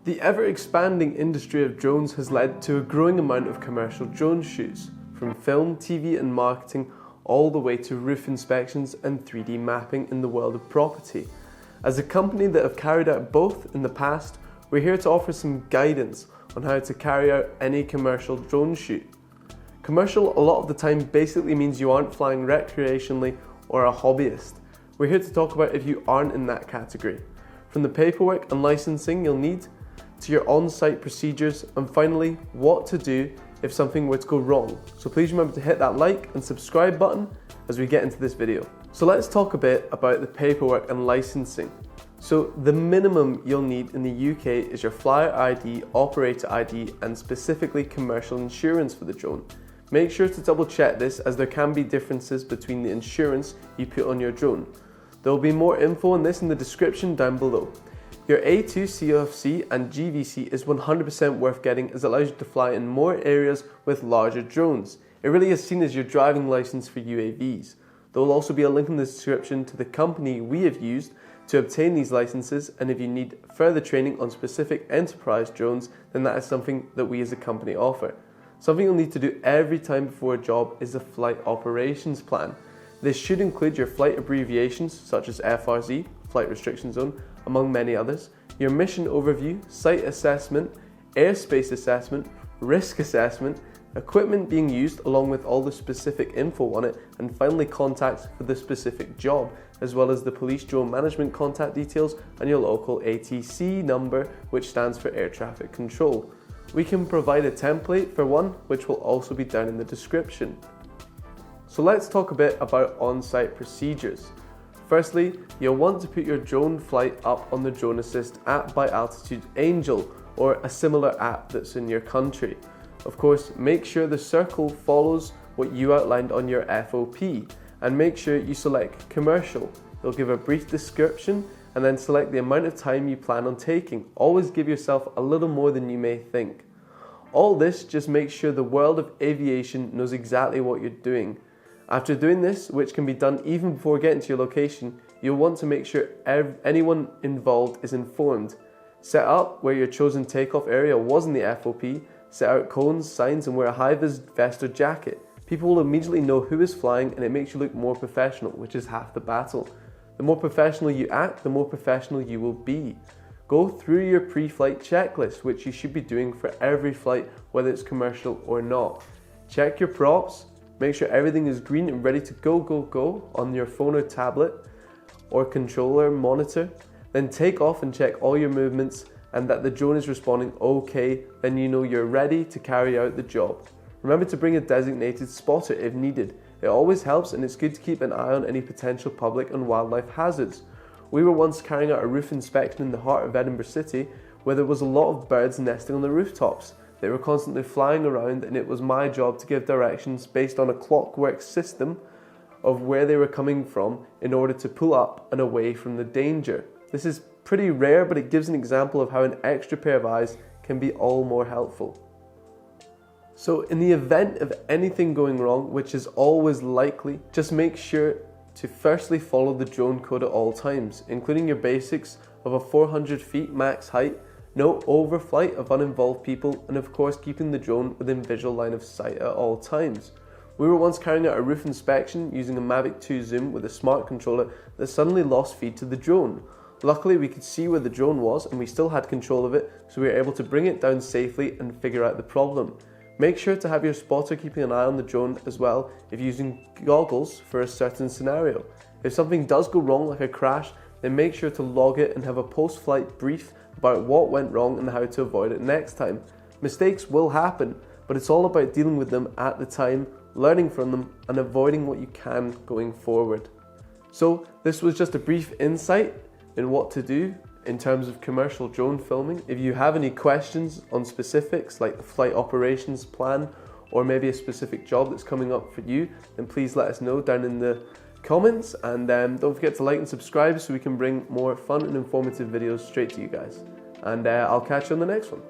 The ever-expanding industry of drones has led to a growing amount of commercial drone shoots, from film, TV and marketing, all the way to roof inspections and 3D mapping in the world of property. As a company that have carried out both in the past, we're here to offer some guidance on how to carry out any commercial drone shoot. Commercial a lot of the time basically means you aren't flying recreationally or a hobbyist. We're here to talk about if you aren't in that category. From the paperwork and licensing you'll need, to your on-site procedures, and finally, what to do if something were to go wrong. So please remember to hit that like and subscribe button as we get into this video. So let's talk a bit about the paperwork and licensing. So the minimum you'll need in the UK is your flyer ID, operator ID, and specifically commercial insurance for the drone. Make sure to double check this, as there can be differences between the insurance you put on your drone. There will be more info on this in the description down below. Your A2 CofC and GVC is 100% worth getting, as it allows you to fly in more areas with larger drones. It really is seen as your driving license for UAVs. There will also be a link in the description to the company we have used to obtain these licenses, and if you need further training on specific enterprise drones, then that is something that we as a company offer. Something you'll need to do every time before a job is a flight operations plan. This should include your flight abbreviations such as FRZ, Flight Restriction Zone, among many others, your mission overview, site assessment, airspace assessment, risk assessment, equipment being used along with all the specific info on it, and finally contacts for the specific job, as well as the police drone management contact details and your local ATC number, which stands for air traffic control. We can provide a template for one, which will also be down in the description. So let's talk a bit about on-site procedures. Firstly, you'll want to put your drone flight up on the Drone Assist app by Altitude Angel, or a similar app that's in your country. Of course, make sure the circle follows what you outlined on your FOP, and make sure you select commercial. They'll give a brief description and then select the amount of time you plan on taking. Always give yourself a little more than you may think. All this just makes sure the world of aviation knows exactly what you're doing. After doing this, which can be done even before getting to your location, you'll want to make sure anyone involved is informed. Set up where your chosen takeoff area was in the FOP, set out cones, signs, and wear a high-vis vest or jacket. People will immediately know who is flying, and it makes you look more professional, which is half the battle. The more professional you act, the more professional you will be. Go through your pre-flight checklist, which you should be doing for every flight, whether it's commercial or not. Check your props. Make sure everything is green and ready to go on your phone or tablet or controller monitor. Then take off and check all your movements and that the drone is responding okay, then you know you're ready to carry out the job. Remember to bring a designated spotter if needed. It always helps, and it's good to keep an eye on any potential public and wildlife hazards. We were once carrying out a roof inspection in the heart of Edinburgh City where there was a lot of birds nesting on the rooftops. They were constantly flying around, and it was my job to give directions based on a clockwork system of where they were coming from in order to pull up and away from the danger. This is pretty rare, but it gives an example of how an extra pair of eyes can be all more helpful. So in the event of anything going wrong, which is always likely, just make sure to firstly follow the drone code at all times, including your basics of a 400 feet max height, no overflight of uninvolved people, and of course keeping the drone within visual line of sight at all times. We were once carrying out a roof inspection using a Mavic 2 Zoom with a smart controller that suddenly lost feed to the drone. Luckily we could see where the drone was and we still had control of it, so we were able to bring it down safely and figure out the problem. Make sure to have your spotter keeping an eye on the drone as well if using goggles for a certain scenario. If something does go wrong, like a crash, then make sure to log it and have a post-flight brief about what went wrong and how to avoid it next time. Mistakes will happen, but it's all about dealing with them at the time, learning from them, and avoiding what you can going forward. So this was just a brief insight in what to do in terms of commercial drone filming. If you have any questions on specifics like the flight operations plan or maybe a specific job that's coming up for you, then please let us know down in the comments, and don't forget to like and subscribe so we can bring more fun and informative videos straight to you guys. And I'll catch you on the next one.